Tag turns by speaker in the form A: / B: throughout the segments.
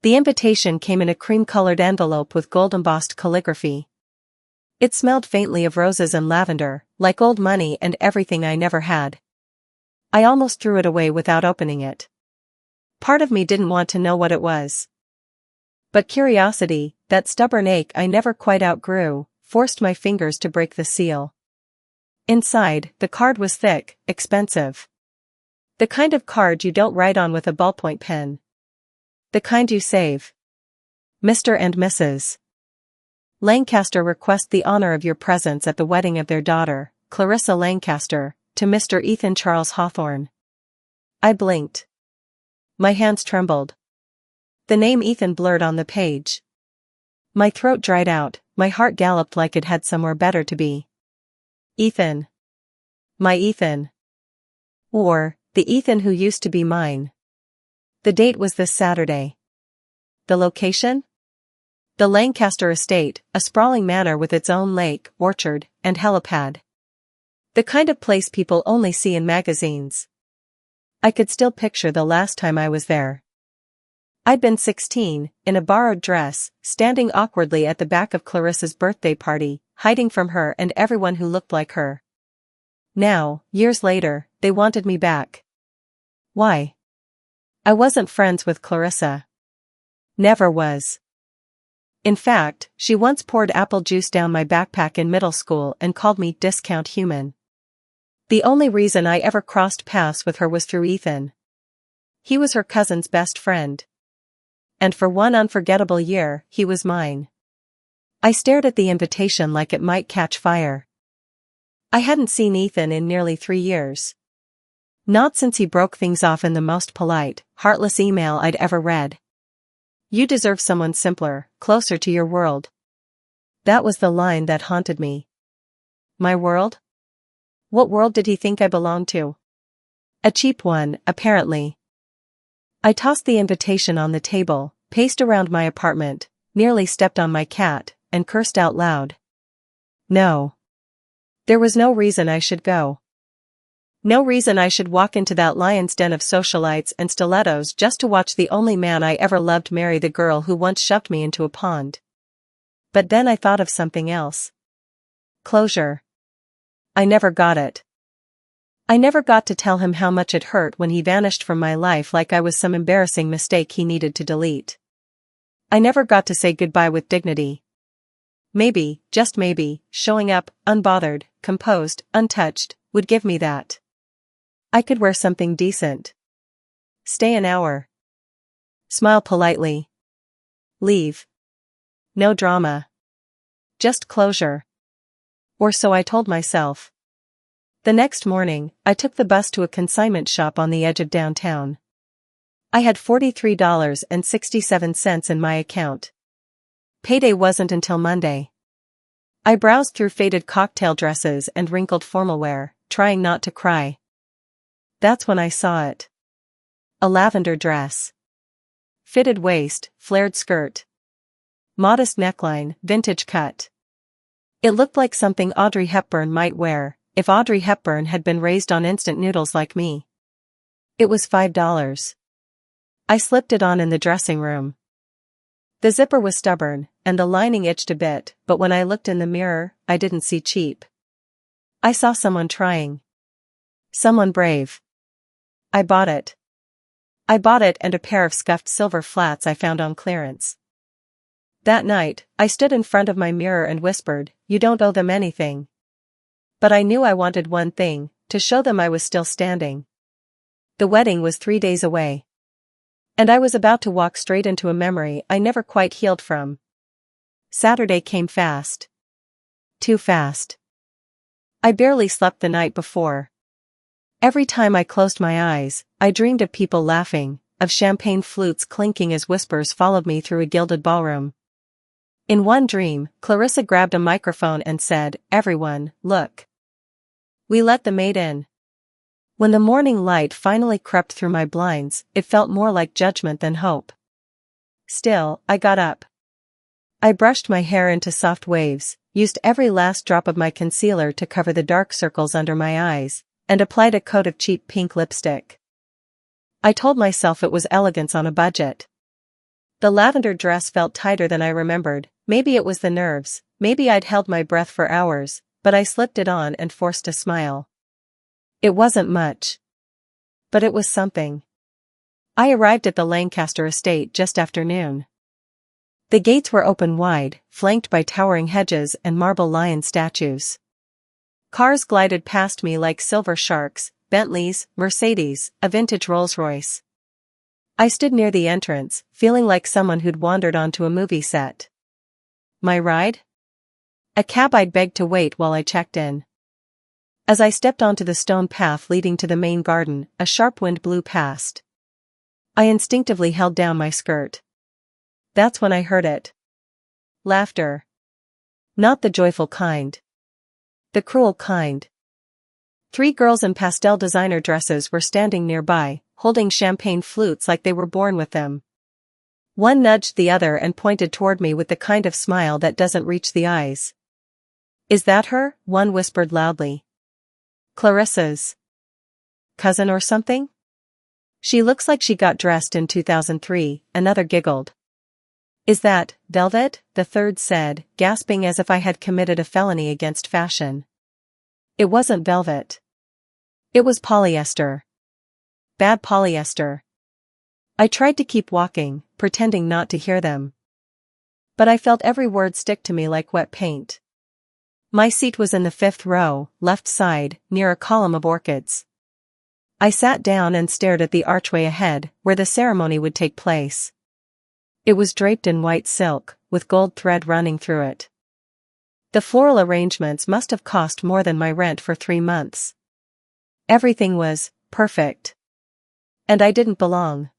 A: The invitation came in a cream-colored envelope with gold-embossed calligraphy. It smelled faintly of roses and lavender, like old money and everything I never had. I almost threw it away without opening it. Part of me didn't want to know what it was. But curiosity, that stubborn ache I never quite outgrew, forced my fingers to break the seal. Inside, the card was thick, expensive. The kind of card you don't write on with a ballpoint pen. The kind you save. Mr. and Mrs. Lancaster request the honor of your presence at the wedding of their daughter, Clarissa Lancaster, to Mr. Ethan Charles Hawthorne. I blinked. My hands trembled. The name Ethan blurred on the page. My throat dried out, my heart galloped like it had somewhere better to be. Ethan. My Ethan. Or, the Ethan who used to be mine. The date was this Saturday. The location? The Lancaster estate, a sprawling manor with its own lake, orchard, and helipad. The kind of place people only see in magazines. I could still picture the last time I was there. I'd been 16, in a borrowed dress, standing awkwardly at the back of Clarissa's birthday party, hiding from her and everyone who looked like her. Now, years later, they wanted me back. Why? I wasn't friends with Clarissa. Never was. In fact, she once poured apple juice down my backpack in middle school and called me discount human. The only reason I ever crossed paths with her was through Ethan. He was her cousin's best friend. And for one unforgettable year, he was mine. I stared at the invitation like it might catch fire. I hadn't seen Ethan in nearly 3 years. Not since he broke things off in the most polite, heartless email I'd ever read. You deserve someone simpler, closer to your world. That was the line that haunted me. My world? What world did he think I belonged to? A cheap one, apparently. I tossed the invitation on the table, paced around my apartment, nearly stepped on my cat, and cursed out loud. No. There was no reason I should go. No reason I should walk into that lion's den of socialites and stilettos just to watch the only man I ever loved marry the girl who once shoved me into a pond. But then I thought of something else. Closure. I never got it. I never got to tell him how much it hurt when he vanished from my life like I was some embarrassing mistake he needed to delete. I never got to say goodbye with dignity. Maybe, just maybe, showing up, unbothered, composed, untouched, would give me that. I could wear something decent. Stay an hour. Smile politely. Leave. No drama. Just closure. Or so I told myself. The next morning, I took the bus to a consignment shop on the edge of downtown. I had $43.67 in my account. Payday wasn't until Monday. I browsed through faded cocktail dresses and wrinkled formalwear, trying not to cry. That's when I saw it. A lavender dress. Fitted waist, flared skirt. Modest neckline, vintage cut. It looked like something Audrey Hepburn might wear, if Audrey Hepburn had been raised on instant noodles like me. It was $5. I slipped it on in the dressing room. The zipper was stubborn, and the lining itched a bit, but when I looked in the mirror, I didn't see cheap. I saw someone trying. Someone brave. I bought it. I bought it and a pair of scuffed silver flats I found on clearance. That night, I stood in front of my mirror and whispered, "You don't owe them anything." But I knew I wanted one thing, to show them I was still standing. The wedding was 3 days away. And I was about to walk straight into a memory I never quite healed from. Saturday came fast. Too fast. I barely slept the night before. Every time I closed my eyes, I dreamed of people laughing, of champagne flutes clinking as whispers followed me through a gilded ballroom. In one dream, Clarissa grabbed a microphone and said, "Everyone, look. We let the maid in." When the morning light finally crept through my blinds, it felt more like judgment than hope. Still, I got up. I brushed my hair into soft waves, used every last drop of my concealer to cover the dark circles under my eyes, and applied a coat of cheap pink lipstick. I told myself it was elegance on a budget. The lavender dress felt tighter than I remembered. Maybe it was the nerves, maybe I'd held my breath for hours, but I slipped it on and forced a smile. It wasn't much. But it was something. I arrived at the Lancaster estate just after noon. The gates were open wide, flanked by towering hedges and marble lion statues. Cars glided past me like silver sharks, Bentleys, Mercedes, a vintage Rolls-Royce. I stood near the entrance, feeling like someone who'd wandered onto a movie set. My ride? A cab I'd begged to wait while I checked in. As I stepped onto the stone path leading to the main garden, a sharp wind blew past. I instinctively held down my skirt. That's when I heard it. Laughter. Not the joyful kind. The cruel kind. 3 girls in pastel designer dresses were standing nearby, holding champagne flutes like they were born with them. One nudged the other and pointed toward me with the kind of smile that doesn't reach the eyes. "Is that her?" one whispered loudly. "Clarissa's cousin or something? She looks like she got dressed in 2003, another giggled. "Is that velvet?" the third said, gasping as if I had committed a felony against fashion. It wasn't velvet. It was polyester. Bad polyester. I tried to keep walking, pretending not to hear them. But I felt every word stick to me like wet paint. My seat was in the 5th row, left side, near a column of orchids. I sat down and stared at the archway ahead, where the ceremony would take place. It was draped in white silk, with gold thread running through it. The floral arrangements must have cost more than my rent for 3 months. Everything was perfect. And I didn't belong.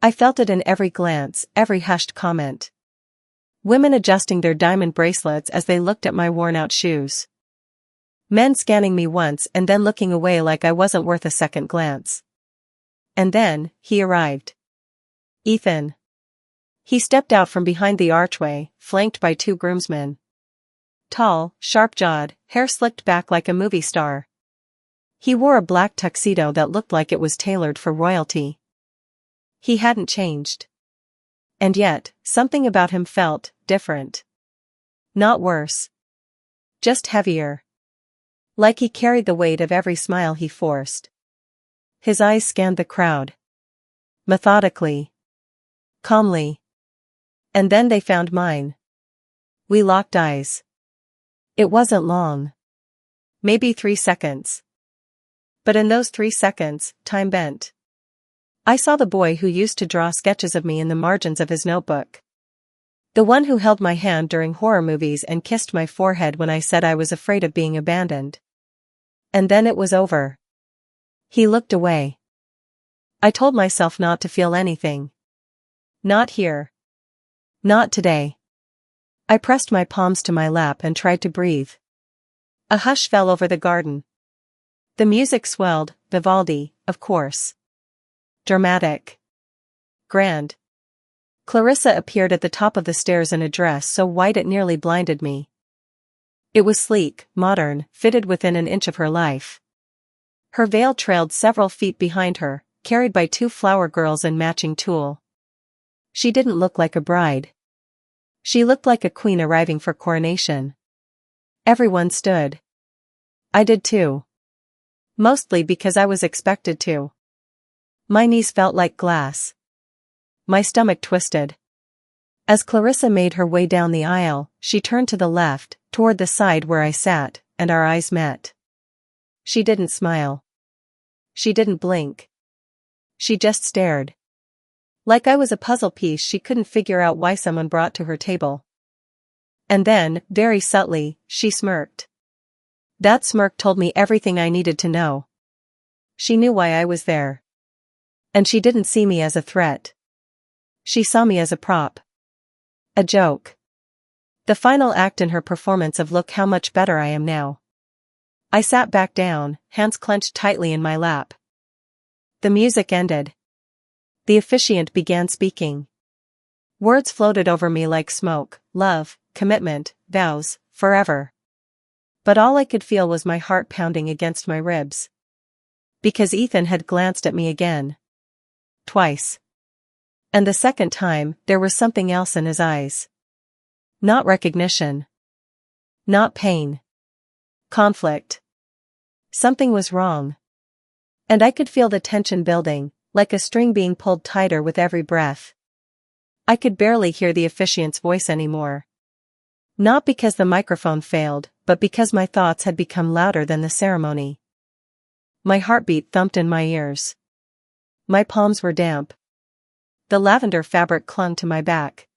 A: I felt it in every glance, every hushed comment. Women adjusting their diamond bracelets as they looked at my worn-out shoes. Men scanning me once and then looking away like I wasn't worth a second glance. And then, he arrived. Ethan. He stepped out from behind the archway, flanked by 2 groomsmen. Tall, sharp-jawed, hair slicked back like a movie star. He wore a black tuxedo that looked like it was tailored for royalty. He hadn't changed. And yet, something about him felt different. Not worse. Just heavier. Like he carried the weight of every smile he forced. His eyes scanned the crowd. Methodically. Calmly. And then they found mine. We locked eyes. It wasn't long. Maybe 3 seconds. But in those 3 seconds, time bent. I saw the boy who used to draw sketches of me in the margins of his notebook. The one who held my hand during horror movies and kissed my forehead when I said I was afraid of being abandoned. And then it was over. He looked away. I told myself not to feel anything. Not here. Not today. I pressed my palms to my lap and tried to breathe. A hush fell over the garden. The music swelled, Vivaldi, of course. Dramatic. Grand. Clarissa appeared at the top of the stairs in a dress so white it nearly blinded me. It was sleek, modern, fitted within an inch of her life. Her veil trailed several feet behind her, carried by 2 flower girls in matching tulle. She didn't look like a bride. She looked like a queen arriving for coronation. Everyone stood. I did too. Mostly because I was expected to. My knees felt like glass. My stomach twisted. As Clarissa made her way down the aisle, she turned to the left, toward the side where I sat, and our eyes met. She didn't smile. She didn't blink. She just stared. Like I was a puzzle piece she couldn't figure out why someone brought to her table. And then, very subtly, she smirked. That smirk told me everything I needed to know. She knew why I was there. And she didn't see me as a threat. She saw me as a prop. A joke. The final act in her performance of "Look how much better I am now." I sat back down, hands clenched tightly in my lap. The music ended. The officiant began speaking. Words floated over me like smoke: love, commitment, vows, forever. But all I could feel was my heart pounding against my ribs. Because Ethan had glanced at me again. Twice. And the second time, there was something else in his eyes. Not recognition. Not pain. Conflict. Something was wrong. And I could feel the tension building, like a string being pulled tighter with every breath. I could barely hear the officiant's voice anymore. Not because the microphone failed, but because my thoughts had become louder than the ceremony. My heartbeat thumped in my ears. My palms were damp. The lavender fabric clung to my back.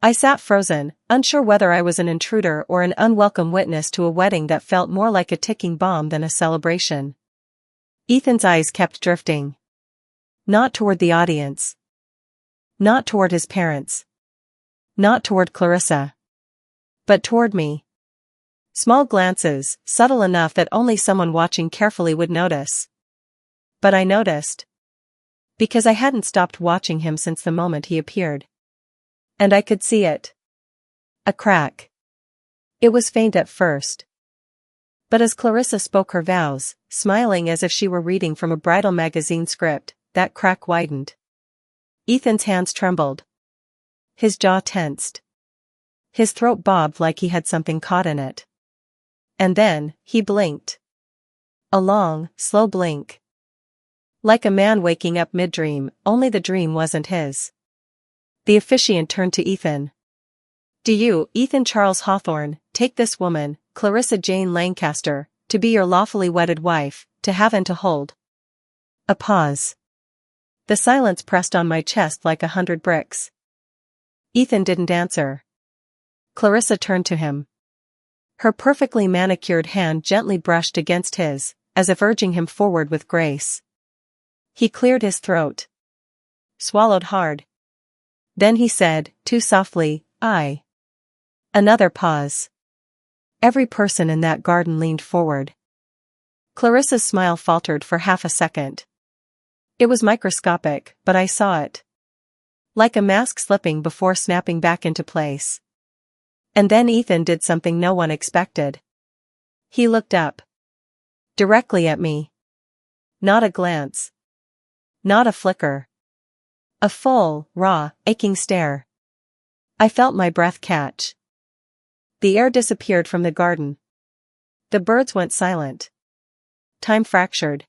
A: I sat frozen, unsure whether I was an intruder or an unwelcome witness to a wedding that felt more like a ticking bomb than a celebration. Ethan's eyes kept drifting. Not toward the audience. Not toward his parents. Not toward Clarissa. But toward me. Small glances, subtle enough that only someone watching carefully would notice. But I noticed. Because I hadn't stopped watching him since the moment he appeared. And I could see it. A crack. It was faint at first. But as Clarissa spoke her vows, smiling as if she were reading from a bridal magazine script, that crack widened. Ethan's hands trembled. His jaw tensed. His throat bobbed like he had something caught in it. And then, he blinked. A long, slow blink. Like a man waking up mid-dream, only the dream wasn't his. The officiant turned to Ethan. Do you, Ethan Charles Hawthorne, take this woman, Clarissa Jane Lancaster, to be your lawfully wedded wife, to have and to hold? A pause. The silence pressed on my chest like 100 bricks. Ethan didn't answer. Clarissa turned to him. Her perfectly manicured hand gently brushed against his, as if urging him forward with grace. He cleared his throat. Swallowed hard. Then he said, too softly, I. Another pause. Every person in that garden leaned forward. Clarissa's smile faltered for half a second. It was microscopic, but I saw it. Like a mask slipping before snapping back into place. And then Ethan did something no one expected. He looked up. Directly at me. Not a glance. Not a flicker. A full, raw, aching stare. I felt my breath catch. The air disappeared from the garden. The birds went silent. Time fractured.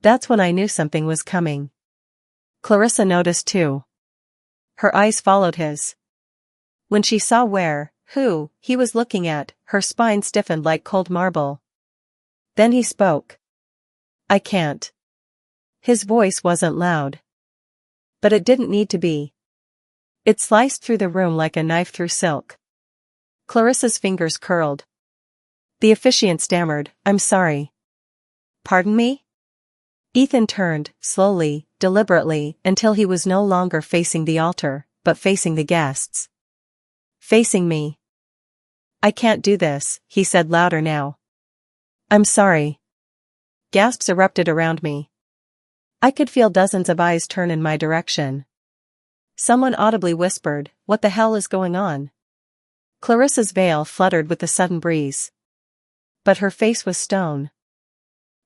A: That's when I knew something was coming. Clarissa noticed too. Her eyes followed his. When she saw who he was looking at, her spine stiffened like cold marble. Then he spoke. I can't. His voice wasn't loud. But it didn't need to be. It sliced through the room like a knife through silk. Clarissa's fingers curled. The officiant stammered, I'm sorry. Pardon me? Ethan turned, slowly, deliberately, until he was no longer facing the altar, but facing the guests. Facing me. I can't do this, he said louder now. I'm sorry. Gasps erupted around me. I could feel dozens of eyes turn in my direction. Someone audibly whispered, what the hell is going on? Clarissa's veil fluttered with the sudden breeze. But her face was stone.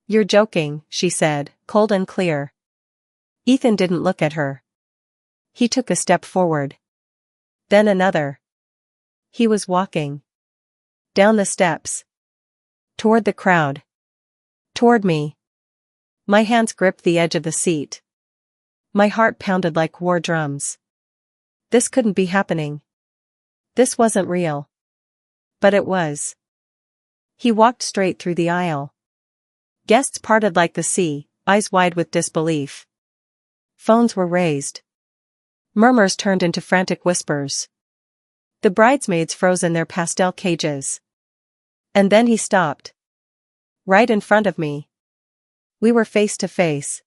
A: You're joking, she said, cold and clear. Ethan didn't look at her. He took a step forward. Then another. He was walking. Down the steps. Toward the crowd. Toward me. My hands gripped the edge of the seat. My heart pounded like war drums. This couldn't be happening. This wasn't real. But it was. He walked straight through the aisle. Guests parted like the sea, eyes wide with disbelief. Phones were raised. Murmurs turned into frantic whispers. The bridesmaids froze in their pastel cages. And then he stopped. Right in front of me. We were face to face.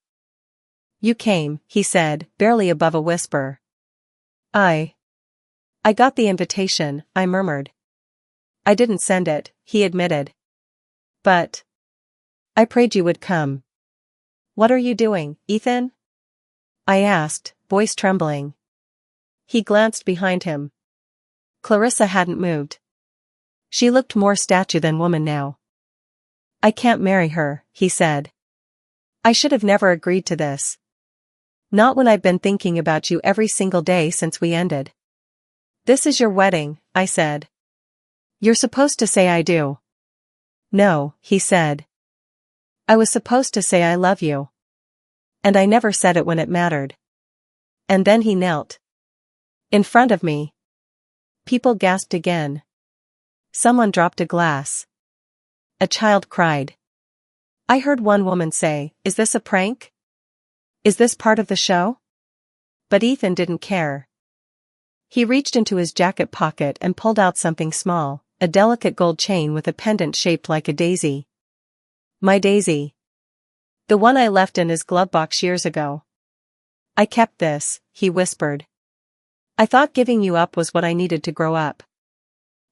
A: You came, he said, barely above a whisper. I got the invitation, I murmured. I didn't send it, he admitted. But I prayed you would come. What are you doing, Ethan? I asked, voice trembling. He glanced behind him. Clarissa hadn't moved. She looked more statue than woman now. I can't marry her, he said. I should have never agreed to this. Not when I've been thinking about you every single day since we ended. This is your wedding, I said. You're supposed to say I do. No, he said. I was supposed to say I love you. And I never said it when it mattered. And then he knelt in front of me. People gasped again. Someone dropped a glass. A child cried. I heard one woman say, "Is this a prank? Is this part of the show?" But Ethan didn't care. He reached into his jacket pocket and pulled out something small, a delicate gold chain with a pendant shaped like a daisy. My daisy. The one I left in his glove box years ago. I kept this, he whispered. I thought giving you up was what I needed to grow up.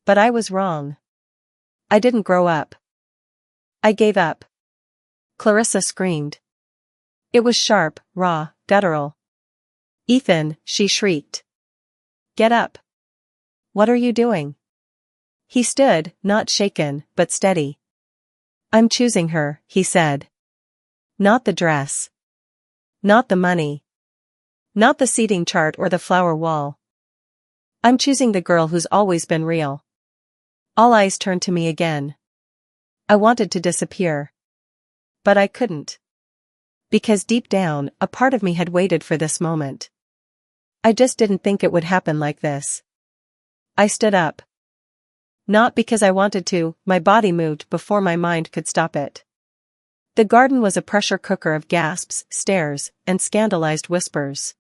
A: But I was wrong. I didn't grow up. I gave up. Clarissa screamed. It was sharp, raw, guttural. Ethan, she shrieked. Get up. What are you doing? He stood, not shaken, but steady. I'm choosing her, he said. Not the dress. Not the money. Not the seating chart or the flower wall. I'm choosing the girl who's always been real. All eyes turned to me again. I wanted to disappear. But I couldn't. Because deep down, a part of me had waited for this moment. I just didn't think it would happen like this. I stood up. Not because I wanted to, my body moved before my mind could stop it. The garden was a pressure cooker of gasps, stares, and scandalized whispers.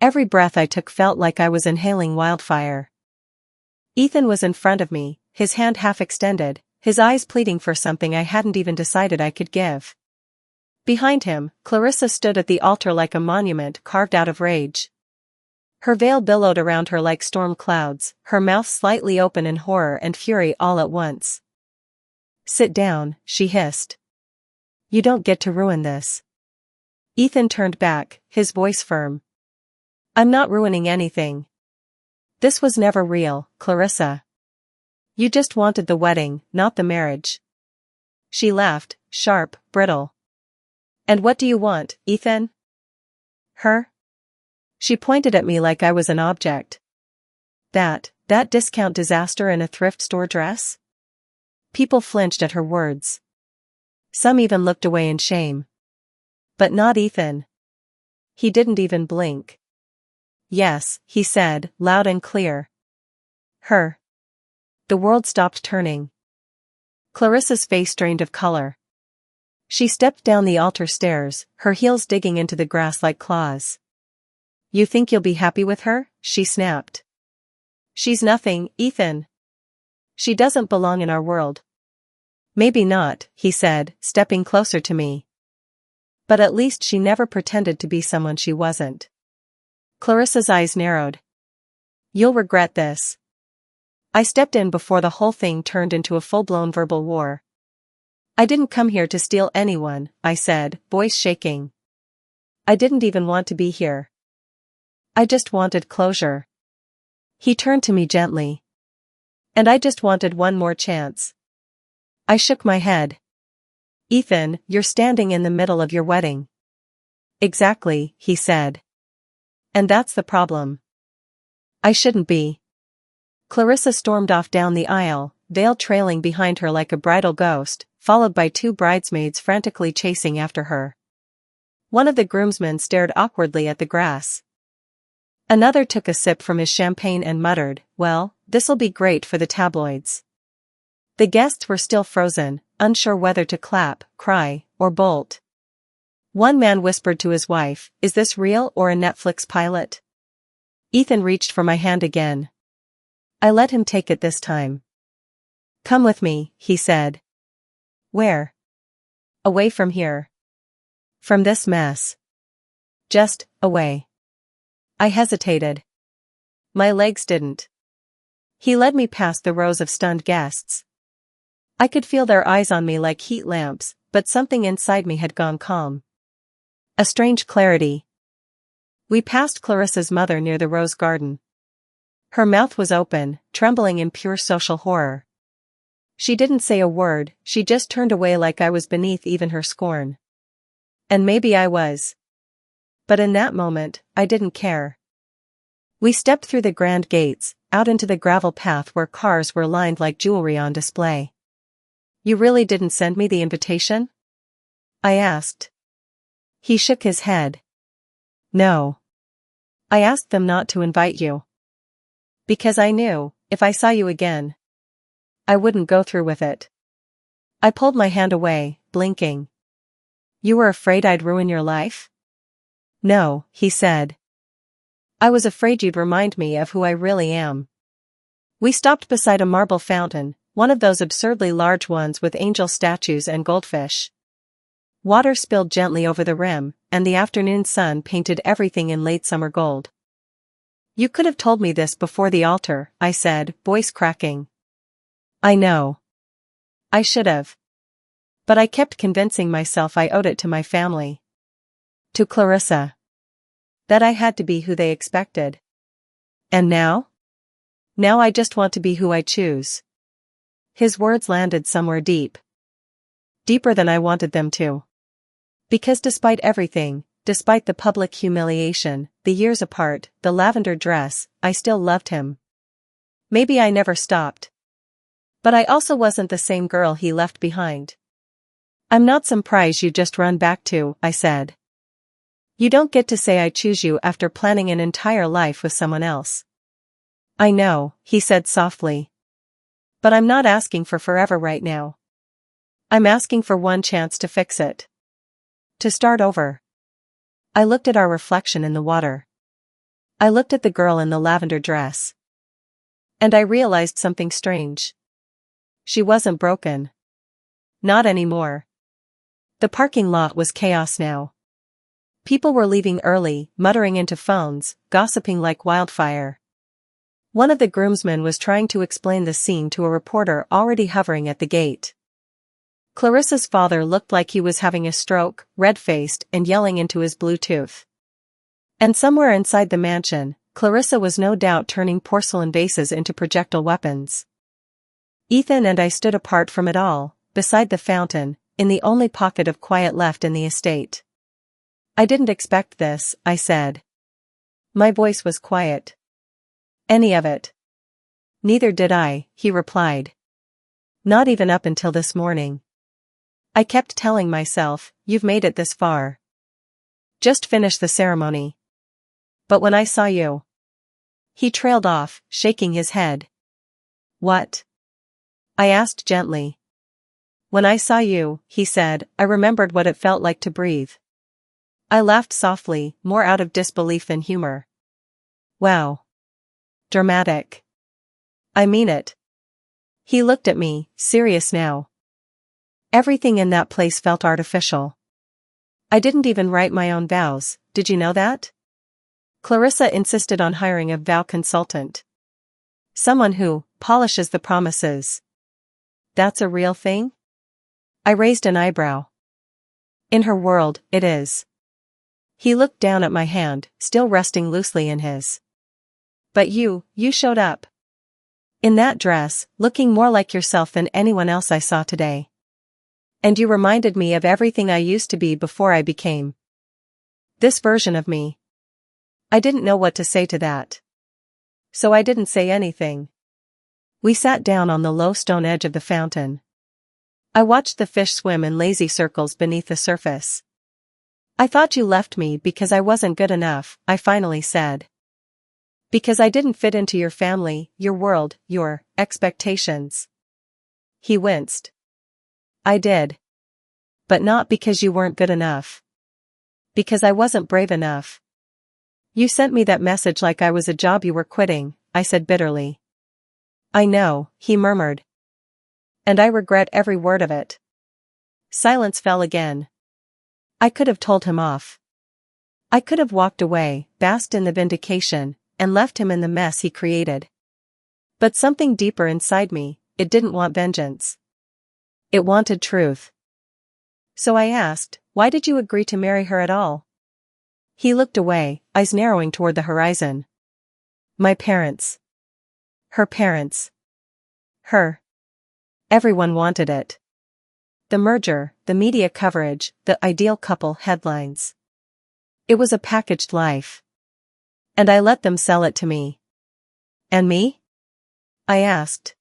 A: Every breath I took felt like I was inhaling wildfire. Ethan was in front of me, his hand half extended, his eyes pleading for something I hadn't even decided I could give. Behind him, Clarissa stood at the altar like a monument carved out of rage. Her veil billowed around her like storm clouds, her mouth slightly open in horror and fury all at once. Sit down, she hissed. You don't get to ruin this. Ethan turned back, his voice firm. I'm not ruining anything. This was never real, Clarissa. You just wanted the wedding, not the marriage. She laughed, sharp, brittle. And what do you want, Ethan? Her? She pointed at me like I was an object. That discount disaster in a thrift store dress? People flinched at her words. Some even looked away in shame. But not Ethan. He didn't even blink. Yes, he said, loud and clear. Her. The world stopped turning. Clarissa's face drained of color. She stepped down the altar stairs, her heels digging into the grass like claws. You think you'll be happy with her? She snapped. She's nothing, Ethan. She doesn't belong in our world. Maybe not, he said, stepping closer to me. But at least she never pretended to be someone she wasn't. Clarissa's eyes narrowed. You'll regret this. I stepped in before the whole thing turned into a full-blown verbal war. I didn't come here to steal anyone, I said, voice shaking. I didn't even want to be here. I just wanted closure. He turned to me gently. And I just wanted one more chance. I shook my head. Ethan, you're standing in the middle of your wedding. Exactly, he said. And that's the problem. I shouldn't be. Clarissa stormed off down the aisle, veil trailing behind her like a bridal ghost, followed by two bridesmaids frantically chasing after her. One of the groomsmen stared awkwardly at the grass. Another took a sip from his champagne and muttered, well, this'll be great for the tabloids. The guests were still frozen, unsure whether to clap, cry, or bolt. One man whispered to his wife, is this real or a Netflix pilot? Ethan reached for my hand again. I let him take it this time. Come with me, he said. Where? Away from here. From this mess. Just, away. I hesitated. My legs didn't. He led me past the rows of stunned guests. I could feel their eyes on me like heat lamps, but something inside me had gone calm. A strange clarity. We passed Clarissa's mother near the rose garden. Her mouth was open, trembling in pure social horror. She didn't say a word, she just turned away like I was beneath even her scorn. And maybe I was. But in that moment, I didn't care. We stepped through the grand gates, out into the gravel path where cars were lined like jewelry on display. "You really didn't send me the invitation?" I asked. He shook his head. "No. I asked them not to invite you. Because I knew, if I saw you again, I wouldn't go through with it." I pulled my hand away, blinking. "You were afraid I'd ruin your life?" "No," he said. "I was afraid you'd remind me of who I really am." We stopped beside a marble fountain, one of those absurdly large ones with angel statues and goldfish. Water spilled gently over the rim, and the afternoon sun painted everything in late summer gold. "You could have told me this before the altar," I said, voice cracking. "I know. I should have. But I kept convincing myself I owed it to my family. To Clarissa. That I had to be who they expected. And now? Now I just want to be who I choose." His words landed somewhere deep. Deeper than I wanted them to. Because despite everything, despite the public humiliation, the years apart, the lavender dress, I still loved him. Maybe I never stopped. But I also wasn't the same girl he left behind. "I'm not some prize you just run back to," I said. "You don't get to say I choose you after planning an entire life with someone else." "I know," he said softly. "But I'm not asking for forever right now. I'm asking for one chance to fix it. To start over." I looked at our reflection in the water. I looked at the girl in the lavender dress. And I realized something strange. She wasn't broken. Not anymore. The parking lot was chaos now. People were leaving early, muttering into phones, gossiping like wildfire. One of the groomsmen was trying to explain the scene to a reporter already hovering at the gate. Clarissa's father looked like he was having a stroke, red-faced and yelling into his Bluetooth. And somewhere inside the mansion, Clarissa was no doubt turning porcelain vases into projectile weapons. Ethan and I stood apart from it all, beside the fountain, in the only pocket of quiet left in the estate. "I didn't expect this," I said. My voice was quiet. "Any of it." "Neither did I," he replied. "Not even up until this morning. I kept telling myself, you've made it this far. Just finish the ceremony. But when I saw you..." He trailed off, shaking his head. "What?" I asked gently. "When I saw you," he said, "I remembered what it felt like to breathe." I laughed softly, more out of disbelief than humor. "Wow. Dramatic." "I mean it." He looked at me, serious now. Everything in that place felt artificial. I didn't even write my own vows, did you know that? Clarissa insisted on hiring a vow consultant. Someone who polishes the promises. That's a real thing? I raised an eyebrow. In her world, it is. He looked down at my hand, still resting loosely in his. "But you showed up. In that dress, looking more like yourself than anyone else I saw today. And you reminded me of everything I used to be before I became this version of me." I didn't know what to say to that. So I didn't say anything. We sat down on the low stone edge of the fountain. I watched the fish swim in lazy circles beneath the surface. "I thought you left me because I wasn't good enough," I finally said. "Because I didn't fit into your family, your world, your expectations." He winced. "I did. But not because you weren't good enough. Because I wasn't brave enough. You sent me that message like I was a job you were quitting," I said bitterly. "I know," he murmured. "And I regret every word of it." Silence fell again. I could have told him off. I could have walked away, basked in the vindication, and left him in the mess he created. But something deeper inside me, it didn't want vengeance. It wanted truth. So I asked, "Why did you agree to marry her at all?" He looked away, eyes narrowing toward the horizon. "My parents. Her parents. Her. Everyone wanted it. The merger, the media coverage, the ideal couple headlines. It was a packaged life. And I let them sell it to me. And me? I asked.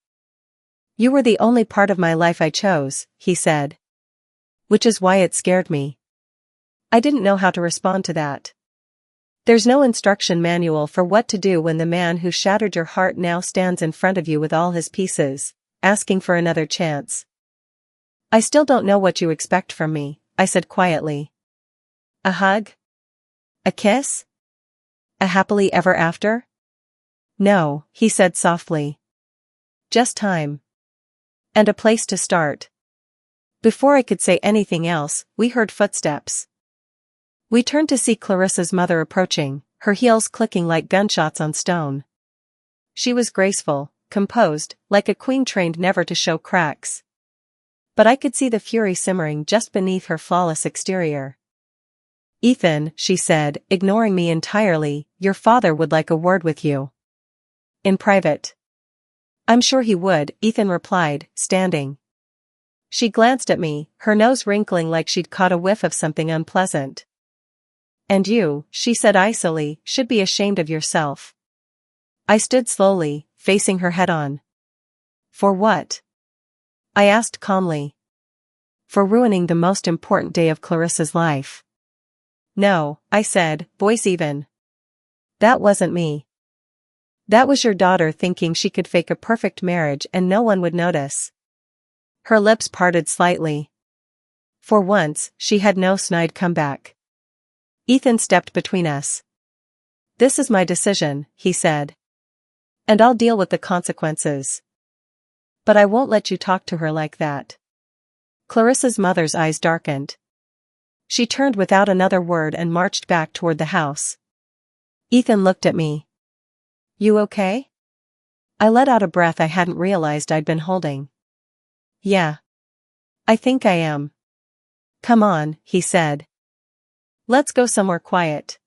A: You were the only part of my life I chose, he said. Which is why it scared me. I didn't know how to respond to that. There's no instruction manual for what to do when the man who shattered your heart now stands in front of you with all his pieces, asking for another chance. I still don't know what you expect from me, I said quietly. A hug? A kiss? A happily ever after? No, he said softly. Just time. And a place to start. Before I could say anything else, we heard footsteps. We turned to see Clarissa's mother approaching, her heels clicking like gunshots on stone. She was graceful, composed, like a queen trained never to show cracks. But I could see the fury simmering just beneath her flawless exterior. Ethan, she said, ignoring me entirely, your father would like a word with you. In private. I'm sure he would, Ethan replied, standing. She glanced at me, her nose wrinkling like she'd caught a whiff of something unpleasant. And you, she said icily, should be ashamed of yourself. I stood slowly, facing her head on. For what? I asked calmly. For ruining the most important day of Clarissa's life. No, I said, voice even. That wasn't me. That was your daughter thinking she could fake a perfect marriage and no one would notice. Her lips parted slightly. For once, she had no snide comeback. Ethan stepped between us. This is my decision, he said. And I'll deal with the consequences. But I won't let you talk to her like that. Clarissa's mother's eyes darkened. She turned without another word and marched back toward the house. Ethan looked at me. You okay? I let out a breath I hadn't realized I'd been holding. Yeah. I think I am. Come on, he said. Let's go somewhere quiet.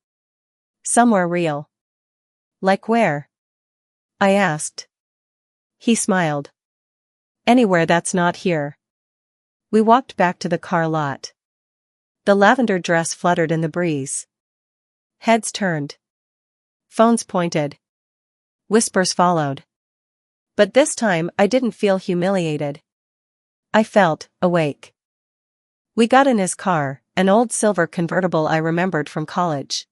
A: Somewhere real. Like where? I asked. He smiled. Anywhere that's not here. We walked back to the car lot. The lavender dress fluttered in the breeze. Heads turned. Phones pointed. Whispers followed. But this time I didn't feel humiliated. I felt awake. We got in his car, an old silver convertible I remembered from college.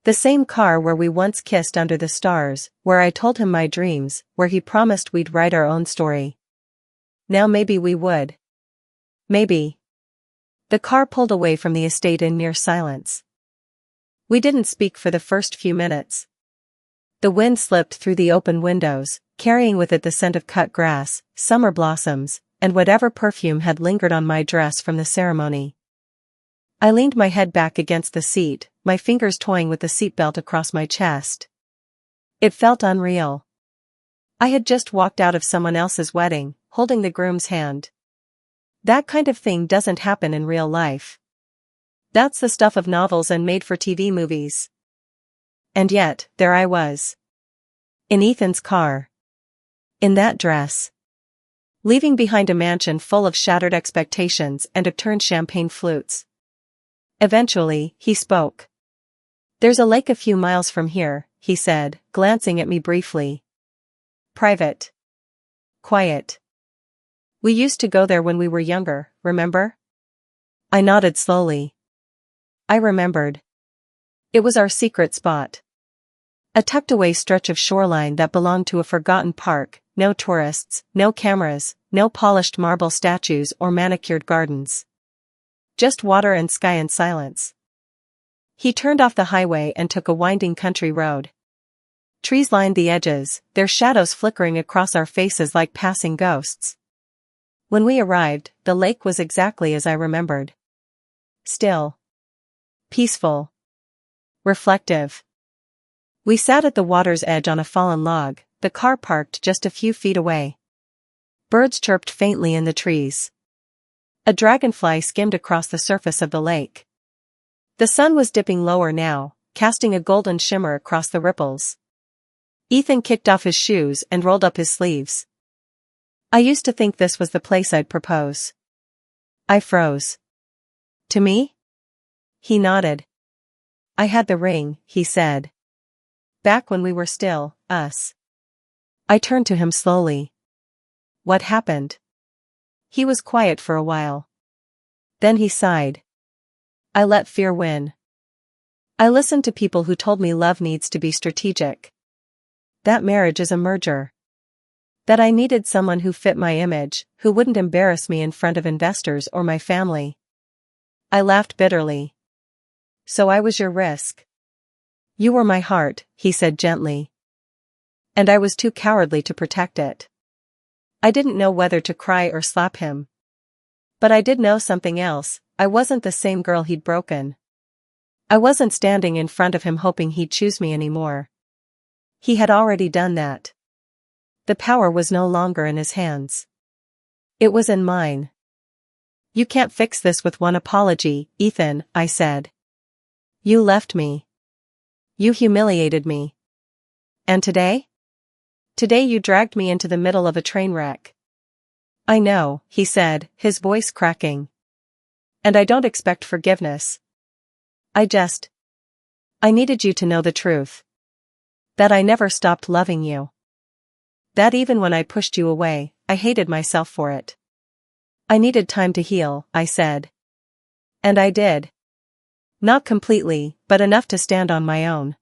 A: The same car where we once kissed under the stars, where I told him my dreams, where he promised we'd write our own story. Now maybe we would. Maybe. The car pulled away from the estate in near silence. We didn't speak for the first few minutes. The wind slipped through the open windows, carrying with it the scent of cut grass, summer blossoms, and whatever perfume had lingered on my dress from the ceremony. I leaned my head back against the seat, my fingers toying with the seatbelt across my chest. It felt unreal. I had just walked out of someone else's wedding, holding the groom's hand. That kind of thing doesn't happen in real life. That's the stuff of novels and made-for-TV movies. And yet, there I was. In Ethan's car. In that dress. Leaving behind a mansion full of shattered expectations and upturned champagne flutes. Eventually, he spoke. There's a lake a few miles from here, he said, glancing at me briefly. Private. Quiet. We used to go there when we were younger, remember? I nodded slowly. I remembered. It was our secret spot. A tucked-away stretch of shoreline that belonged to a forgotten park, no tourists, no cameras, no polished marble statues or manicured gardens. Just water and sky and silence. He turned off the highway and took a winding country road. Trees lined the edges, their shadows flickering across our faces like passing ghosts. When we arrived, the lake was exactly as I remembered. Still. Peaceful. Reflective. We sat at the water's edge on a fallen log, the car parked just a few feet away. Birds chirped faintly in the trees. A dragonfly skimmed across the surface of the lake. The sun was dipping lower now, casting a golden shimmer across the ripples. Ethan kicked off his shoes and rolled up his sleeves. I used to think this was the place I'd propose. I froze. To me? He nodded. I had the ring, he said. Back when we were still, us. I turned to him slowly. What happened? He was quiet for a while. Then he sighed. I let fear win. I listened to people who told me love needs to be strategic. That marriage is a merger. That I needed someone who fit my image, who wouldn't embarrass me in front of investors or my family. I laughed bitterly. So I was your risk. You were my heart, he said gently. And I was too cowardly to protect it. I didn't know whether to cry or slap him. But I did know something else. I wasn't the same girl he'd broken. I wasn't standing in front of him hoping he'd choose me anymore. He had already done that. The power was no longer in his hands. It was in mine. You can't fix this with one apology, Ethan, I said. You left me. You humiliated me. And today? Today you dragged me into the middle of a train wreck. I know, he said, his voice cracking. And I don't expect forgiveness. I needed you to know the truth. That I never stopped loving you. That even when I pushed you away, I hated myself for it. I needed time to heal, I said. And I did. Not completely, but enough to stand on my own.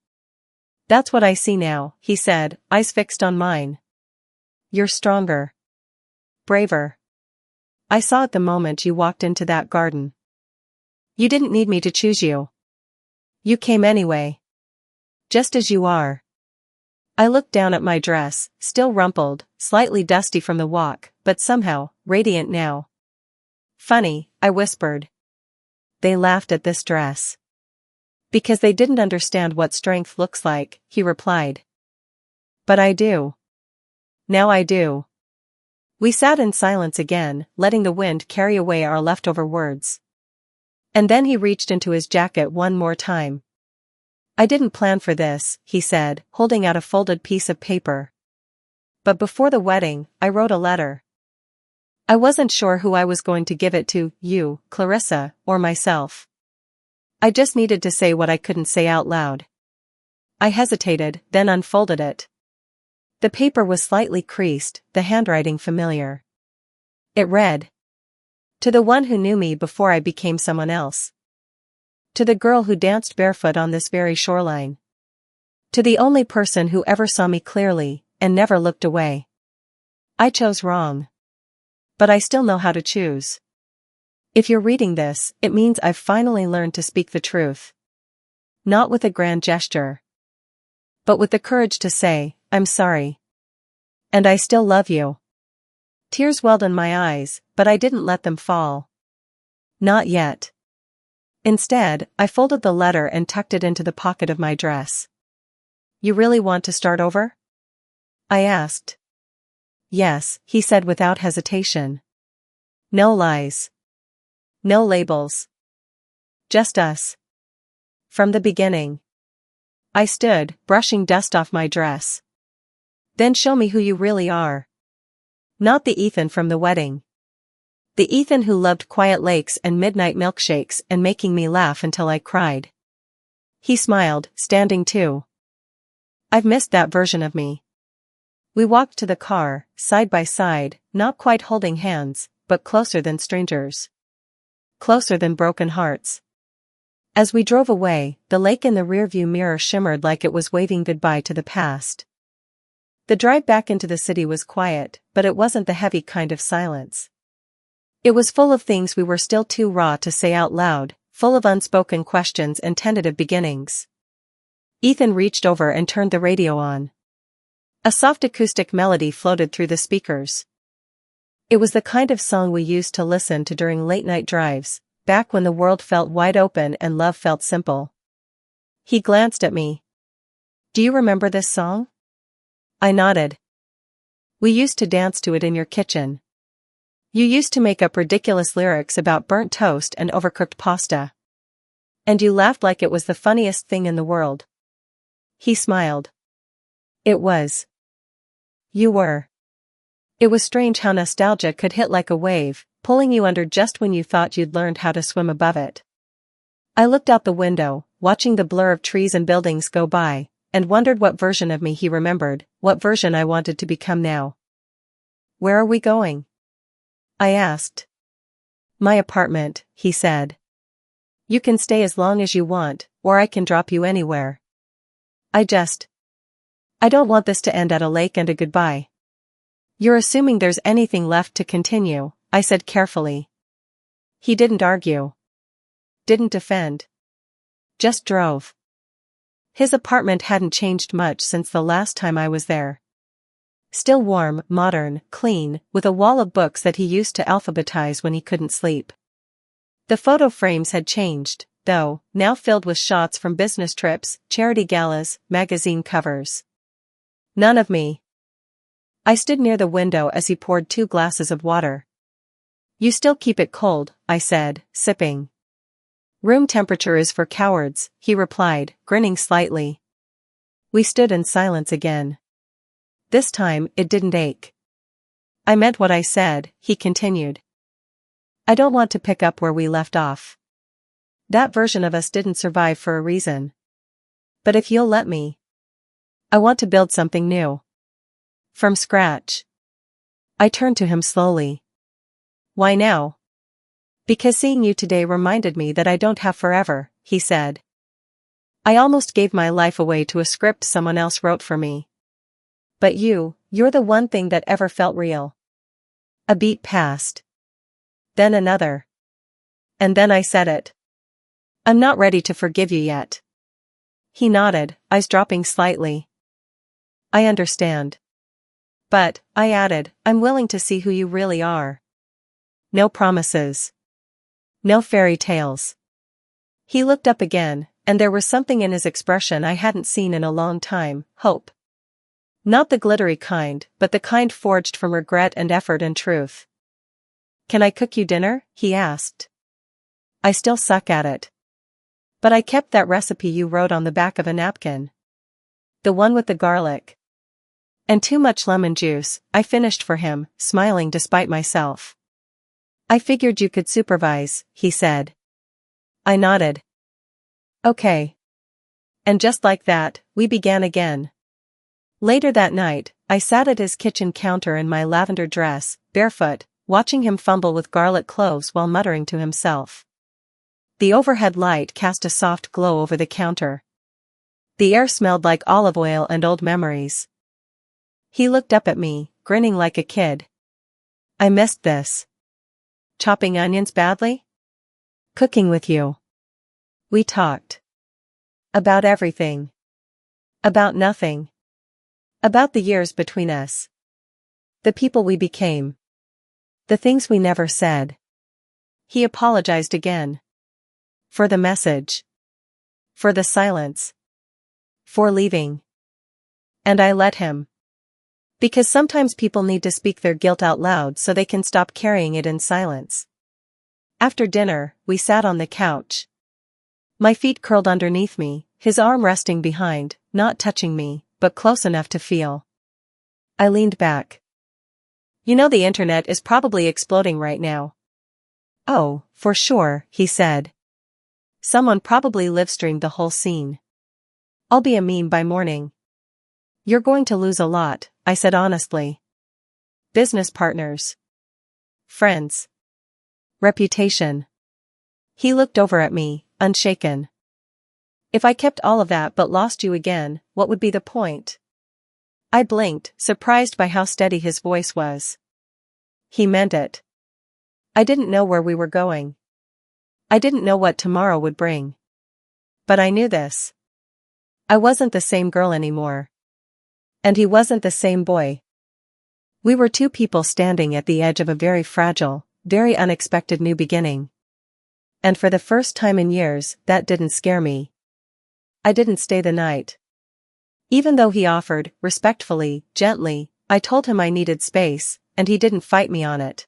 A: That's what I see now, he said, eyes fixed on mine. You're stronger. Braver. I saw it the moment you walked into that garden. You didn't need me to choose you. You came anyway. Just as you are. I looked down at my dress, still rumpled, slightly dusty from the walk, but somehow, radiant now. Funny, I whispered. They laughed at this dress. Because they didn't understand what strength looks like, he replied. But I do. Now I do. We sat in silence again, letting the wind carry away our leftover words. And then he reached into his jacket one more time. I didn't plan for this, he said, holding out a folded piece of paper. But before the wedding, I wrote a letter. I wasn't sure who I was going to give it to, you, Clarissa, or myself. I just needed to say what I couldn't say out loud. I hesitated, then unfolded it. The paper was slightly creased, the handwriting familiar. It read. To the one who knew me before I became someone else. To the girl who danced barefoot on this very shoreline. To the only person who ever saw me clearly, and never looked away. I chose wrong. But I still know how to choose. If you're reading this, it means I've finally learned to speak the truth. Not with a grand gesture. But with the courage to say, I'm sorry. And I still love you. Tears welled in my eyes, but I didn't let them fall. Not yet. Instead, I folded the letter and tucked it into the pocket of my dress. You really want to start over? I asked. Yes, he said without hesitation. No lies. No labels. Just us. From the beginning. I stood, brushing dust off my dress. Then show me who you really are. Not the Ethan from the wedding. The Ethan who loved quiet lakes and midnight milkshakes and making me laugh until I cried. He smiled, standing too. I've missed that version of me. We walked to the car, side by side, not quite holding hands, but closer than strangers. Closer than broken hearts. As we drove away, the lake in the rearview mirror shimmered like it was waving goodbye to the past. The drive back into the city was quiet, but it wasn't the heavy kind of silence. It was full of things we were still too raw to say out loud, full of unspoken questions and tentative beginnings. Ethan reached over and turned the radio on. A soft acoustic melody floated through the speakers. It was the kind of song we used to listen to during late-night drives, back when the world felt wide open and love felt simple. He glanced at me. Do you remember this song? I nodded. We used to dance to it in your kitchen. You used to make up ridiculous lyrics about burnt toast and overcooked pasta. And you laughed like it was the funniest thing in the world. He smiled. It was. You were. It was strange how nostalgia could hit like a wave, pulling you under just when you thought you'd learned how to swim above it. I looked out the window, watching the blur of trees and buildings go by, and wondered what version of me he remembered, what version I wanted to become now. "Where are we going?" I asked. "My apartment," he said. "You can stay as long as you want, or I can drop you anywhere." I don't want this to end at a lake and a goodbye." "You're assuming there's anything left to continue," I said carefully. He didn't argue. Didn't defend. Just drove. His apartment hadn't changed much since the last time I was there. Still warm, modern, clean, with a wall of books that he used to alphabetize when he couldn't sleep. The photo frames had changed, though, now filled with shots from business trips, charity galas, magazine covers. None of me. I stood near the window as he poured 2 glasses of water. "You still keep it cold," I said, sipping. "Room temperature is for cowards," he replied, grinning slightly. We stood in silence again. This time, it didn't ache. "I meant what I said," he continued. "I don't want to pick up where we left off. That version of us didn't survive for a reason. But if you'll let me, I want to build something new. From scratch." I turned to him slowly. "Why now?" "Because seeing you today reminded me that I don't have forever," he said. "I almost gave my life away to a script someone else wrote for me. But you're the one thing that ever felt real." A beat passed. Then another. And then I said it. "I'm not ready to forgive you yet." He nodded, eyes dropping slightly. "I understand. But," I added, "I'm willing to see who you really are. No promises. No fairy tales." He looked up again, and there was something in his expression I hadn't seen in a long time, hope. Not the glittery kind, but the kind forged from regret and effort and truth. "Can I cook you dinner?" he asked. "I still suck at it. But I kept that recipe you wrote on the back of a napkin. The one with the garlic. And too much lemon juice," I finished for him, smiling despite myself. "I figured you could supervise," he said. I nodded. "Okay." And just like that, we began again. Later that night, I sat at his kitchen counter in my lavender dress, barefoot, watching him fumble with garlic cloves while muttering to himself. The overhead light cast a soft glow over the counter. The air smelled like olive oil and old memories. He looked up at me, grinning like a kid. "I missed this. Chopping onions badly? Cooking with you." We talked. About everything. About nothing. About the years between us. The people we became. The things we never said. He apologized again. For the message. For the silence. For leaving. And I let him. Because sometimes people need to speak their guilt out loud so they can stop carrying it in silence. After dinner, we sat on the couch. My feet curled underneath me, his arm resting behind, not touching me, but close enough to feel. I leaned back. "You know the internet is probably exploding right now." "Oh, for sure," he said. "Someone probably live-streamed the whole scene. I'll be a meme by morning." "You're going to lose a lot," I said honestly. "Business partners. Friends. Reputation." He looked over at me, unshaken. "If I kept all of that but lost you again, what would be the point?" I blinked, surprised by how steady his voice was. He meant it. I didn't know where we were going. I didn't know what tomorrow would bring. But I knew this. I wasn't the same girl anymore. And he wasn't the same boy. We were 2 people standing at the edge of a very fragile, very unexpected new beginning. And for the first time in years, that didn't scare me. I didn't stay the night. Even though he offered, respectfully, gently, I told him I needed space, and he didn't fight me on it.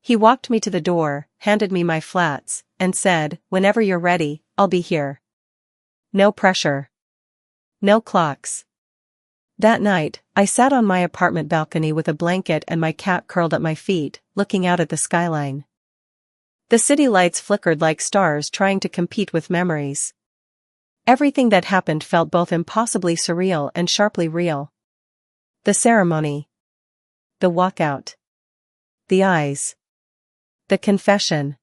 A: He walked me to the door, handed me my flats, and said, "Whenever you're ready, I'll be here." No pressure. No clocks. That night, I sat on my apartment balcony with a blanket and my cat curled at my feet, looking out at the skyline. The city lights flickered like stars trying to compete with memories. Everything that happened felt both impossibly surreal and sharply real. The ceremony. The walkout. The eyes. The confession.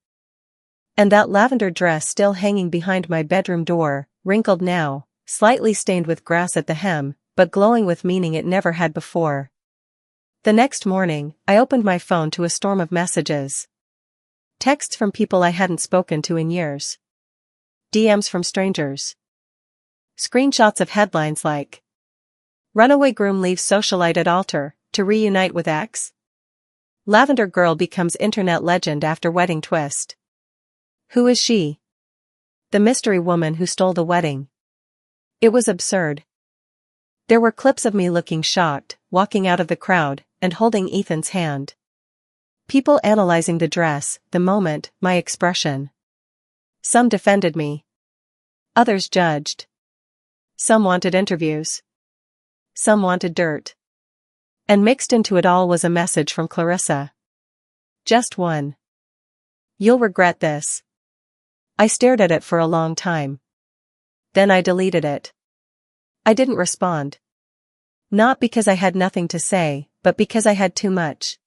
A: And that lavender dress still hanging behind my bedroom door, wrinkled now, slightly stained with grass at the hem, but glowing with meaning it never had before. The next morning, I opened my phone to a storm of messages. Texts from people I hadn't spoken to in years. DMs from strangers. Screenshots of headlines like, "Runaway groom leaves socialite at altar, to reunite with ex." "Lavender girl becomes internet legend after wedding twist." "Who is she?" "The mystery woman who stole the wedding." It was absurd. There were clips of me looking shocked, walking out of the crowd, and holding Ethan's hand. People analyzing the dress, the moment, my expression. Some defended me. Others judged. Some wanted interviews. Some wanted dirt. And mixed into it all was a message from Clarissa. Just one. "You'll regret this." I stared at it for a long time. Then I deleted it. I didn't respond. Not because I had nothing to say, but because I had too much.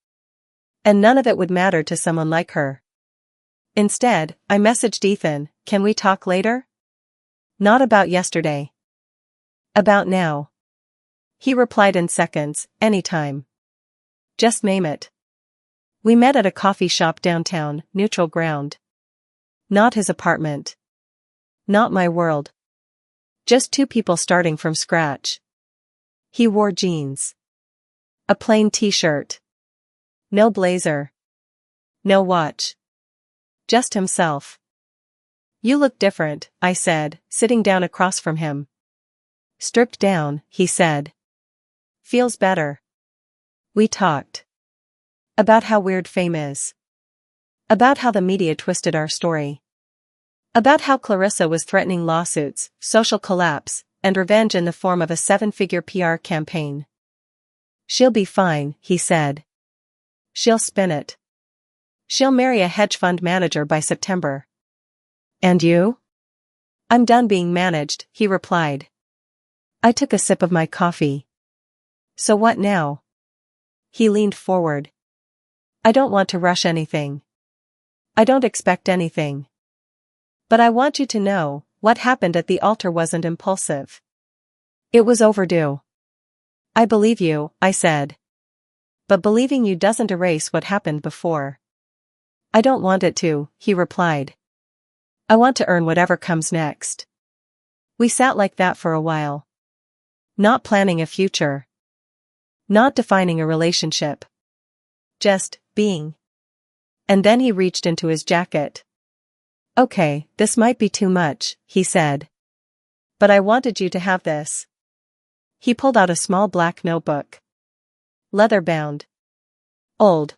A: And none of it would matter to someone like her. Instead, I messaged Ethan, "Can we talk later?" "Not about yesterday. About now." He replied in seconds, "Anytime. Just name it." We met at a coffee shop downtown, neutral ground. Not his apartment. Not my world. Just two people starting from scratch. He wore jeans. A plain t-shirt. No blazer. No watch. Just himself. "You look different," I said, sitting down across from him. "Stripped down," he said. "Feels better." We talked. About how weird fame is. About how the media twisted our story. About how Clarissa was threatening lawsuits, social collapse, and revenge in the form of a 7-figure PR campaign. "She'll be fine," he said. "She'll spin it. She'll marry a hedge fund manager by September." "And you?" "I'm done being managed," he replied. I took a sip of my coffee. "So what now?" He leaned forward. "I don't want to rush anything. I don't expect anything. But I want you to know, what happened at the altar wasn't impulsive. It was overdue." "I believe you," I said. "But believing you doesn't erase what happened before." "I don't want it to," he replied. "I want to earn whatever comes next." We sat like that for a while. Not planning a future. Not defining a relationship. Just being. And then he reached into his jacket. "Okay, this might be too much," he said. "But I wanted you to have this." He pulled out a small black notebook. Leather-bound. Old.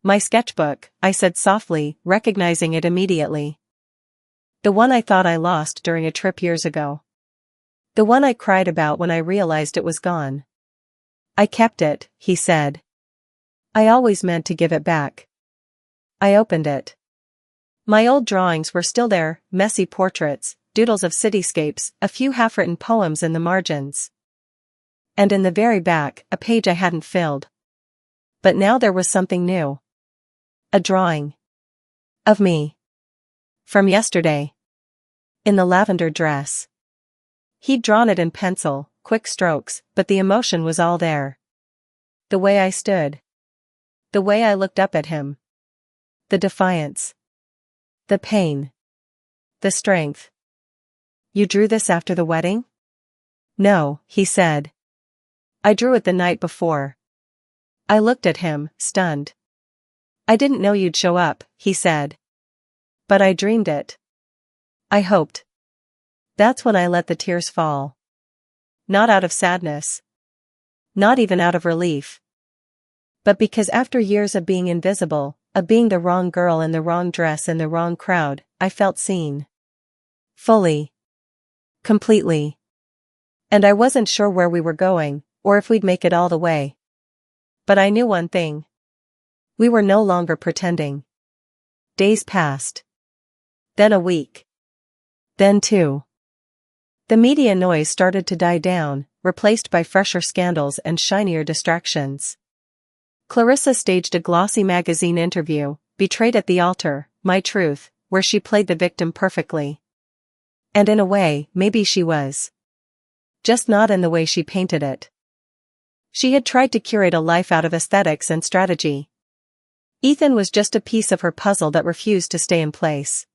A: "My sketchbook," I said softly, recognizing it immediately. The one I thought I lost during a trip years ago. The one I cried about when I realized it was gone. "I kept it," he said. "I always meant to give it back." I opened it. My old drawings were still there, messy portraits, doodles of cityscapes, a few half-written poems in the margins. And in the very back, a page I hadn't filled. But now there was something new. A drawing. Of me. From yesterday. In the lavender dress. He'd drawn it in pencil, quick strokes, but the emotion was all there. The way I stood. The way I looked up at him. The defiance. The pain. The strength. "You drew this after the wedding?" "No," he said. "I drew it the night before." I looked at him, stunned. "I didn't know you'd show up," he said. "But I dreamed it. I hoped." That's when I let the tears fall. Not out of sadness. Not even out of relief. But because after years of being invisible, of being the wrong girl in the wrong dress in the wrong crowd, I felt seen. Fully. Completely. And I wasn't sure where we were going, or if we'd make it all the way. But I knew one thing. We were no longer pretending. Days passed. Then a week. Then 2. The media noise started to die down, replaced by fresher scandals and shinier distractions. Clarissa staged a glossy magazine interview, Betrayed at the Altar, My Truth, where she played the victim perfectly. And in a way, maybe she was. Just not in the way she painted it. She had tried to curate a life out of aesthetics and strategy. Ethan was just a piece of her puzzle that refused to stay in place.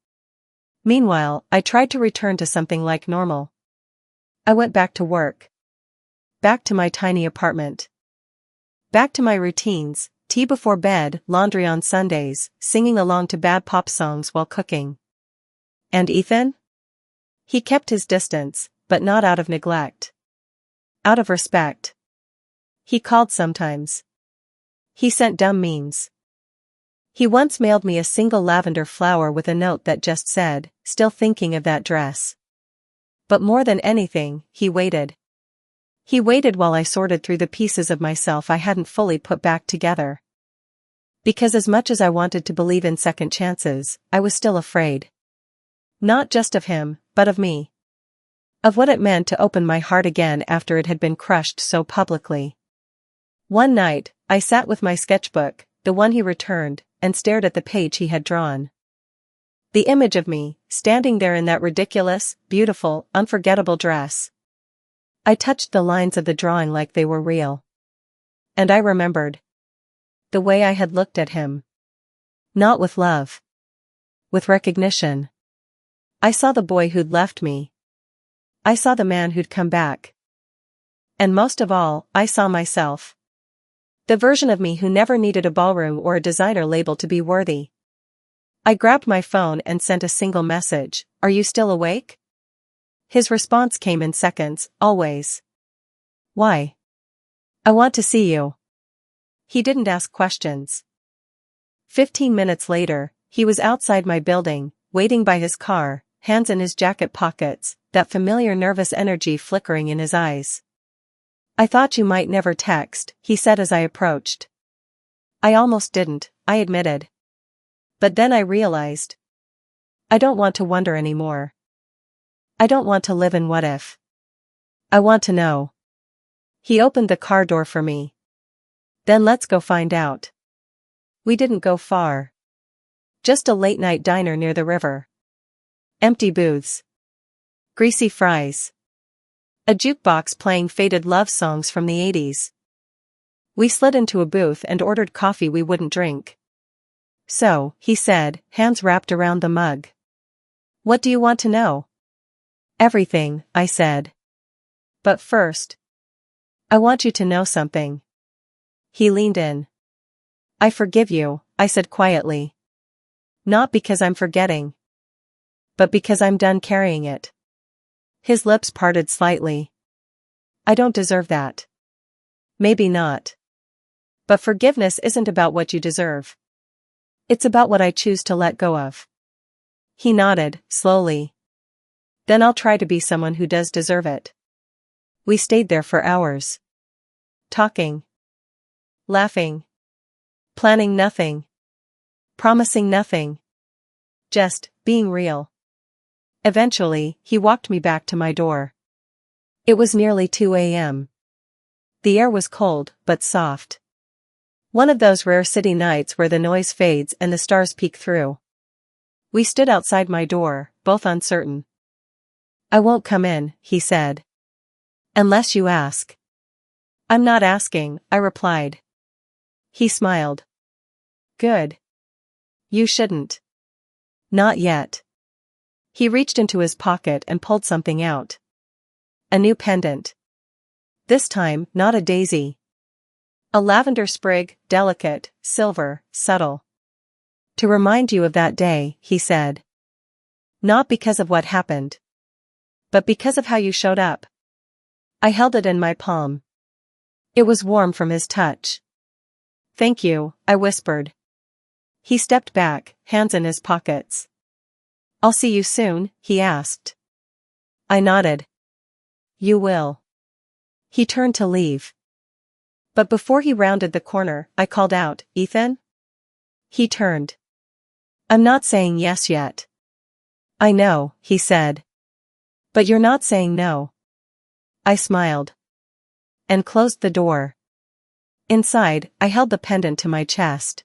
A: Meanwhile, I tried to return to something like normal. I went back to work. Back to my tiny apartment. Back to my routines, tea before bed, laundry on Sundays, singing along to bad pop songs while cooking. And Ethan? He kept his distance, but not out of neglect. Out of respect. He called sometimes. He sent dumb memes. He once mailed me a single lavender flower with a note that just said, "Still thinking of that dress." But more than anything, he waited. He waited while I sorted through the pieces of myself I hadn't fully put back together. Because as much as I wanted to believe in second chances, I was still afraid. Not just of him, but of me. Of what it meant to open my heart again after it had been crushed so publicly. One night, I sat with my sketchbook, the one he returned, and stared at the page he had drawn. The image of me, standing there in that ridiculous, beautiful, unforgettable dress. I touched the lines of the drawing like they were real. And I remembered. The way I had looked at him. Not with love. With recognition. I saw the boy who'd left me. I saw the man who'd come back. And most of all, I saw myself. The version of me who never needed a ballroom or a designer label to be worthy. I grabbed my phone and sent a single message, "Are you still awake?" His response came in seconds, always. "Why?" "I want to see you." He didn't ask questions. 15 minutes later, he was outside my building, waiting by his car, hands in his jacket pockets, that familiar nervous energy flickering in his eyes. "I thought you might never text," he said as I approached. "I almost didn't," I admitted. But then I realized. I don't want to wonder anymore. I don't want to live in what if. I want to know. He opened the car door for me. "Then let's go find out." We didn't go far. Just a late-night diner near the river. Empty booths. Greasy fries. A jukebox playing faded love songs from the 80s. We slid into a booth and ordered coffee we wouldn't drink. "So," he said, hands wrapped around the mug. "What do you want to know?" "Everything," I said. "But first, I want you to know something." He leaned in. "I forgive you," I said quietly. "Not because I'm forgetting. But because I'm done carrying it." His lips parted slightly. "I don't deserve that." "Maybe not. But forgiveness isn't about what you deserve. It's about what I choose to let go of." He nodded, slowly. "Then I'll try to be someone who does deserve it." We stayed there for hours. Talking. Laughing. Planning nothing. Promising nothing. Just being real. Eventually, he walked me back to my door. It was nearly 2 a.m. The air was cold, but soft. One of those rare city nights where the noise fades and the stars peek through. We stood outside my door, both uncertain. "I won't come in," he said. "Unless you ask." "I'm not asking," I replied. He smiled. "Good. You shouldn't." "Not yet." He reached into his pocket and pulled something out. A new pendant. This time, not a daisy. A lavender sprig, delicate, silver, subtle. "To remind you of that day," he said. "Not because of what happened. But because of how you showed up." I held it in my palm. It was warm from his touch. "Thank you," I whispered. He stepped back, hands in his pockets. "I'll see you soon?" he asked. I nodded. "You will." He turned to leave. But before he rounded the corner, I called out, "Ethan?" He turned. "I'm not saying yes yet." "I know," he said. But you're not saying no. I smiled. And closed the door. Inside, I held the pendant to my chest.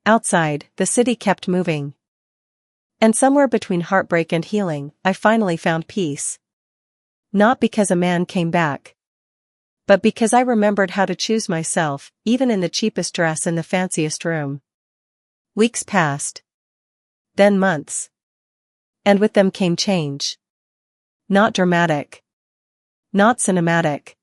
A: Outside, the city kept moving. And somewhere between heartbreak and healing, I finally found peace. Not because a man came back, but because I remembered how to choose myself, even in the cheapest dress in the fanciest room. Weeks passed. Then months. And with them came change. Not dramatic. Not cinematic.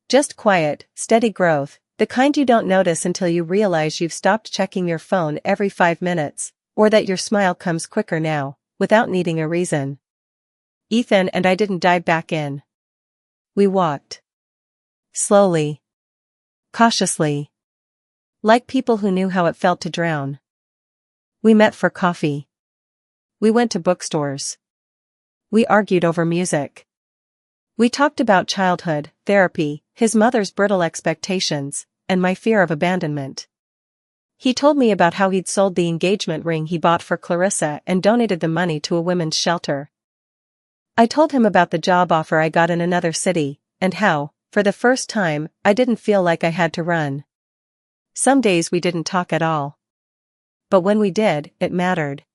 A: Just quiet, steady growth, the kind you don't notice until you realize you've stopped checking your phone every 5 minutes, or that your smile comes quicker now, without needing a reason. Ethan and I didn't dive back in. We walked. Slowly. Cautiously. Like people who knew how it felt to drown. We met for coffee. We went to bookstores. We argued over music. We talked about childhood, therapy, his mother's brittle expectations, and my fear of abandonment. He told me about how he'd sold the engagement ring he bought for Clarissa and donated the money to a women's shelter. I told him about the job offer I got in another city, and how, for the first time, I didn't feel like I had to run. Some days we didn't talk at all. But when we did, it mattered.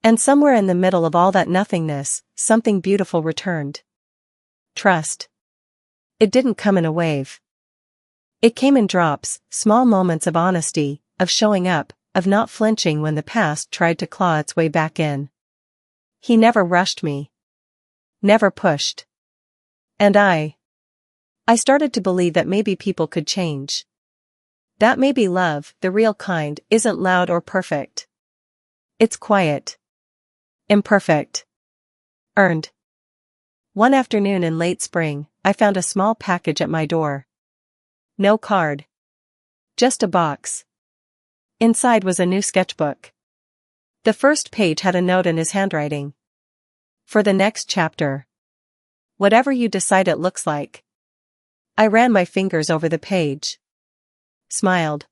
A: And somewhere in the middle of all that nothingness, something beautiful returned. Trust. It didn't come in a wave. It came in drops, small moments of honesty, of showing up, of not flinching when the past tried to claw its way back in. He never rushed me. Never pushed. And I started to believe that maybe people could change. That maybe love, the real kind, isn't loud or perfect. It's quiet. Imperfect. Earned. One afternoon in late spring, I found a small package at my door. No card. Just a box. Inside was a new sketchbook. The first page had a note in his handwriting. For the next chapter. Whatever you decide it looks like. I ran my fingers over the page. Smiled.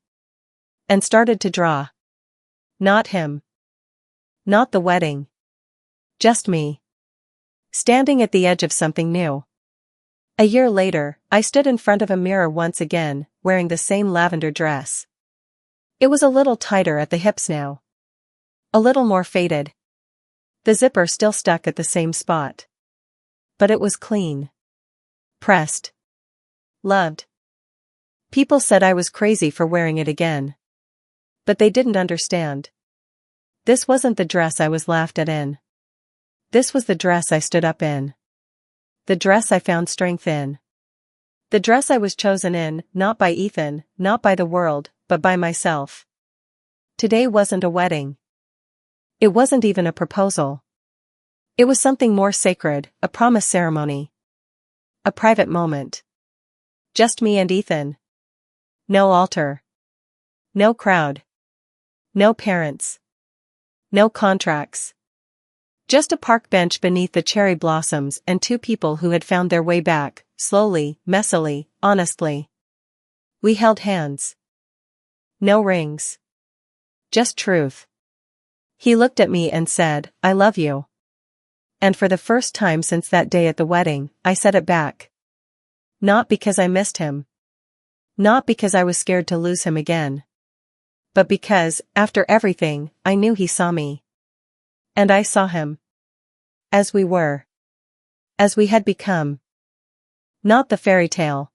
A: And started to draw. Not him. Not the wedding. Just me. Standing at the edge of something new. A year later, I stood in front of a mirror once again, wearing the same lavender dress. It was a little tighter at the hips now. A little more faded. The zipper still stuck at the same spot. But it was clean. Pressed. Loved. People said I was crazy for wearing it again. But they didn't understand. This wasn't the dress I was laughed at in. This was the dress I stood up in. The dress I found strength in. The dress I was chosen in, not by Ethan, not by the world, but by myself. Today wasn't a wedding. It wasn't even a proposal. It was something more sacred, a promise ceremony. A private moment. Just me and Ethan. No altar. No crowd. No parents. No contracts. Just a park bench beneath the cherry blossoms and two people who had found their way back, slowly, messily, honestly. We held hands. No rings. Just truth. He looked at me and said, "I love you." And for the first time since that day at the wedding, I said it back. Not because I missed him. Not because I was scared to lose him again. But because, after everything, I knew he saw me. And I saw him. As we were. As we had become. Not the fairy tale.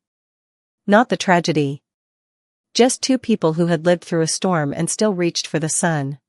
A: Not the tragedy. Just two people who had lived through a storm and still reached for the sun.